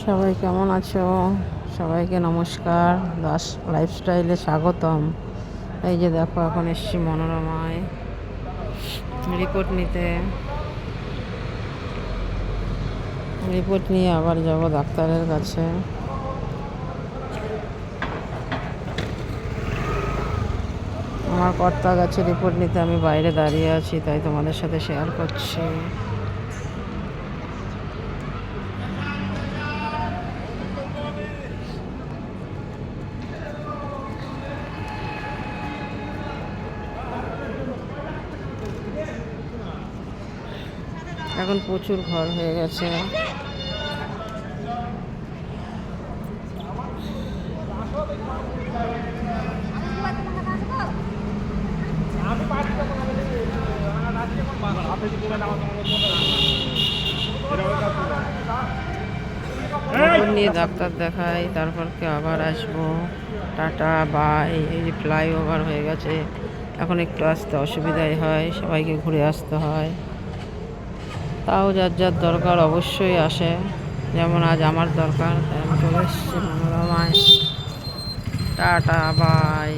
সবাই কেমন আছো? সবাইকে নমস্কার। দাস লাইফস্টাইলে স্বাগতম। এই যে দেখো, এখন এসছি মনোরমায় রিপোর্ট নিতে। রিপোর্ট নিয়ে আবার যাব ডাক্তারের কাছে। আমার কর্তা গেছে রিপোর্ট নিতে, আমি বাইরে দাঁড়িয়ে আছি, তাই তোমাদের সাথে শেয়ার করছি। এখন প্রচুর ঘর হয়ে গেছে। নিয়ে ডাক্তার দেখাই, তারপরকে আবার আসবো। Tata bye. এই যে ফ্লাইওভার হয়ে গেছে, এখন একটু আসতে অসুবিধাই হয়, সবাইকে ঘুরে আসতে হয়। তাও যার যার দরকার অবশ্যই আসে, যেমন আজ আমার দরকার, তাই আমি চলে এসেছি মনোরমায়। Tata bye.